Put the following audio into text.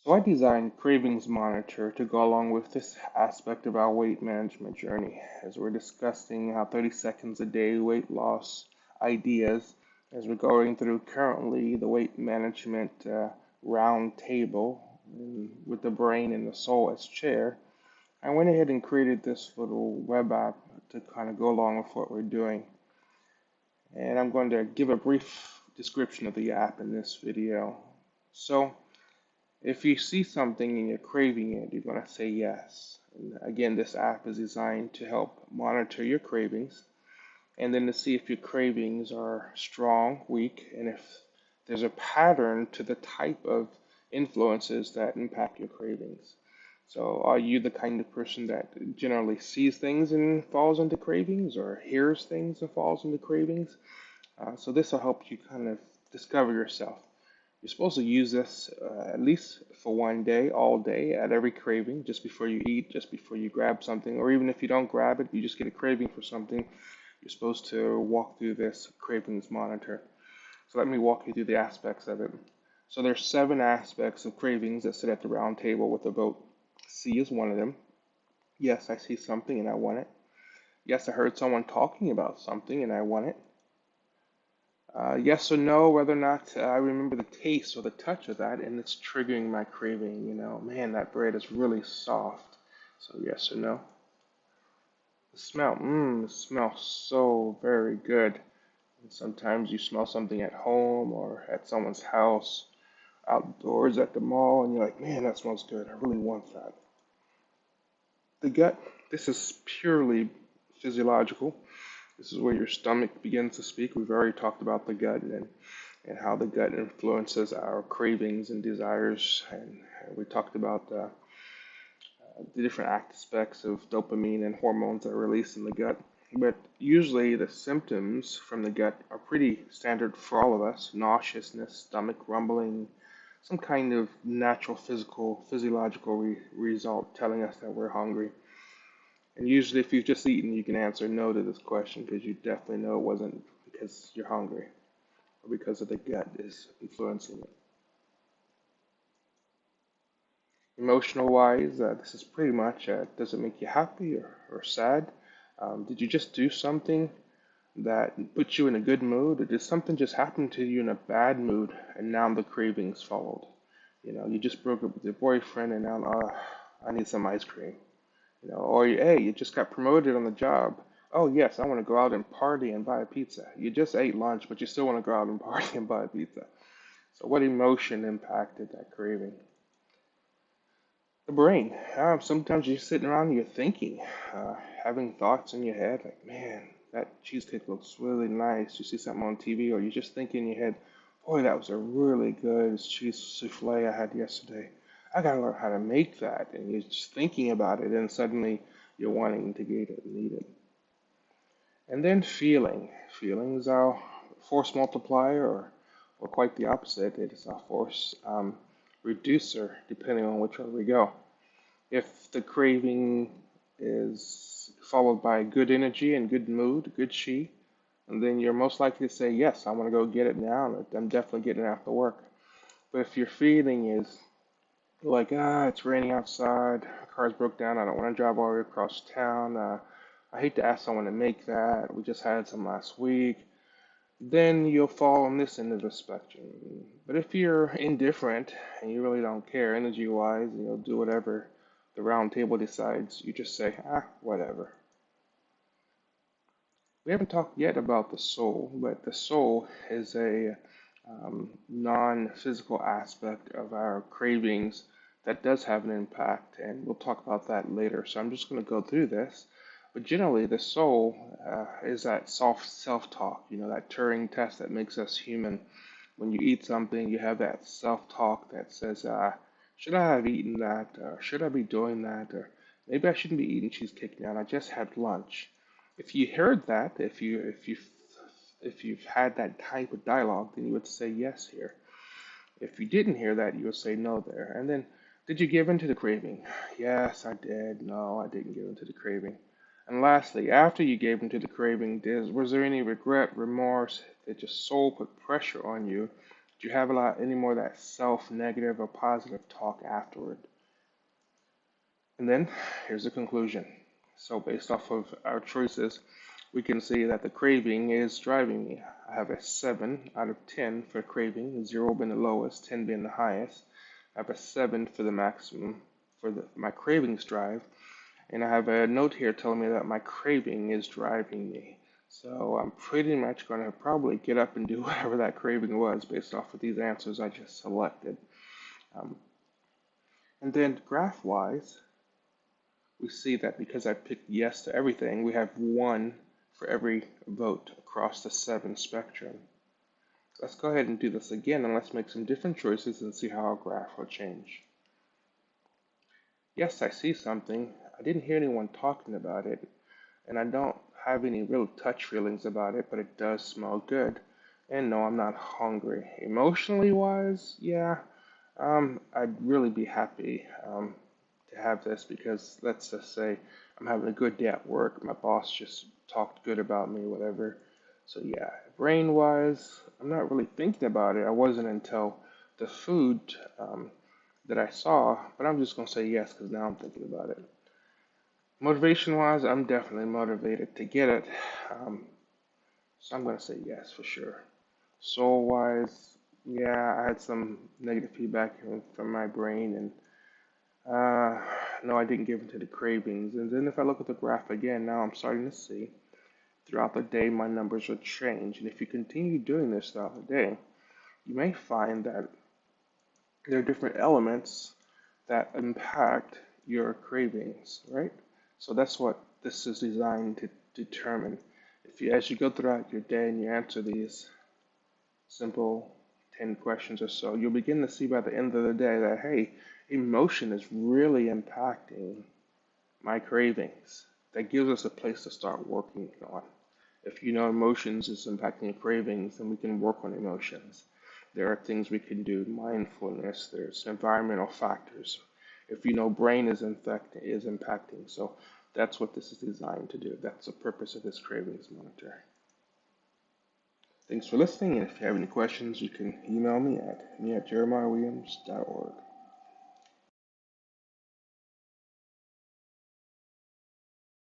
So I designed Cravings Monitor to go along with this aspect of our weight management journey as we're discussing how 30 seconds a day weight loss ideas as we're going through currently the weight management round table with the brain and the soul as chair. I went ahead and created this little web app to kind of go along with what we're doing. And I'm going to give a brief description of the app in this video. So if you see something and you're craving it, you're going to say yes. And again, this app is designed to help monitor your cravings and then to see if your cravings are strong, weak, and if there's a pattern to the type of influences that impact your cravings. So, are you the kind of person that generally sees things and falls into cravings, or hears things and falls into cravings? So, this will help you kind of discover yourself. You're supposed to use this at least for one day, all day, at every craving, just before you eat, just before you grab something, or even if you don't grab it, you just get a craving for something, you're supposed to walk through this Cravings Monitor. So let me walk you through the aspects of it. So there's 7 aspects of cravings that sit at the round table with a vote. C is one of them. Yes, I see something and I want it. Yes, I heard someone talking about something and I want it. Yes or no, whether or not I remember the taste or the touch of that, and it's triggering my craving. Man, that bread is really soft. So yes or no. The smell, it smells so very good. And sometimes you smell something at home or at someone's house, outdoors at the mall, and you're like, man, that smells good. I really want that. The gut, this is purely physiological. This is where your stomach begins to speak. We've already talked about the gut and how the gut influences our cravings and desires. And we talked about the different aspects of dopamine and hormones that are released in the gut. But usually the symptoms from the gut are pretty standard for all of us: nauseousness, stomach rumbling, some kind of natural physiological result telling us that we're hungry. And usually, if you've just eaten, you can answer no to this question because you definitely know it wasn't because you're hungry or because of the gut is influencing it. Emotional wise, this is pretty much does it make you happy or sad? Did you just do something that put you in a good mood, or did something just happen to you in a bad mood and now the cravings followed? You just broke up with your boyfriend and now, I need some ice cream. Or hey, you just got promoted on the job. Oh yes, I want to go out and party and buy a pizza. You just ate lunch, but you still want to go out and party and buy a pizza. So what emotion impacted that craving? The brain. Sometimes you're sitting around and you're thinking, having thoughts in your head, like, man, that cheesecake looks really nice. You see something on TV, or you just think in your head, boy, that was a really good cheese souffle I had yesterday. I gotta learn how to make that. And you're just thinking about it, and suddenly you're wanting to get it and eat it. And then feeling. Feeling is our force multiplier, or quite the opposite. It is our force reducer, depending on which way we go. If the craving is followed by good energy and good mood, good chi, and then you're most likely to say, yes, I want to go get it now, and I'm definitely getting it after work. But if your feeling is like, it's raining outside, my car's broke down, I don't want to drive all the way across town, I hate to ask someone to make that, we just had some last week, then you'll fall on this end of the spectrum. But if you're indifferent and you really don't care energy wise, and you'll do whatever the round table decides, you just say, whatever. We haven't talked yet about the soul, but the soul is a non physical aspect of our cravings that does have an impact, and we'll talk about that later. So I'm just going to go through this. But generally, the soul is that soft self talk, that Turing test that makes us human. When you eat something, you have that self talk that says, should I have eaten that? Or should I be doing that? Or maybe I shouldn't be eating cheesecake now. I just had lunch. If you heard that, if you've had that type of dialogue, then you would say yes here. If you didn't hear that, you would say no there. And then, did you give in to the craving? Yes, I did. No, I didn't give in to the craving. And lastly, after you gave in to the craving, was there any regret, remorse? Did your soul put pressure on you Do you have any more of that self-negative or positive talk afterward? And then here's the conclusion. So based off of our choices, we can see that the craving is driving me. I have a 7 out of 10 for craving, 0 being the lowest, 10 being the highest. I have a 7 for the maximum for my cravings drive. And I have a note here telling me that my craving is driving me. So I'm pretty much going to probably get up and do whatever that craving was based off of these answers I just selected. Um, and then graph-wise, we see that because I picked yes to everything, we have 1 for every vote across the 7 spectrum. Let's go ahead and do this again, and let's make some different choices and see how our graph will change. Yes, I see something. I didn't hear anyone talking about it, and I don't have any real touch feelings about it, but it does smell good. And no, I'm not hungry. Emotionally wise, yeah, I'd really be happy to have this because let's just say I'm having a good day at work. My boss just talked good about me, whatever. So yeah, brain wise, I'm not really thinking about it. I wasn't until the food that I saw, but I'm just gonna say yes because now I'm thinking about it. Motivation wise, I'm definitely motivated to get it. Um, so I'm gonna say yes for sure. Soul wise, yeah, I had some negative feedback from my brain, and no, I didn't give into the cravings. And then if I look at the graph again, now I'm starting to see throughout the day my numbers will change. And if you continue doing this throughout the day, you may find that there are different elements that impact your cravings, right? So that's what this is designed to determine. If you, as you go throughout your day and you answer these simple 10 questions or so, you'll begin to see by the end of the day that, hey, emotion is really impacting my cravings. That gives us a place to start working on. If you know emotions is impacting your cravings, then we can work on emotions. There are things we can do, mindfulness, there's environmental factors. If you know brain is impacting. So that's what this is designed to do. That's the purpose of this cravings monitor. Thanks for listening, and if you have any questions, you can email me at jeremiahwilliamsphd.org.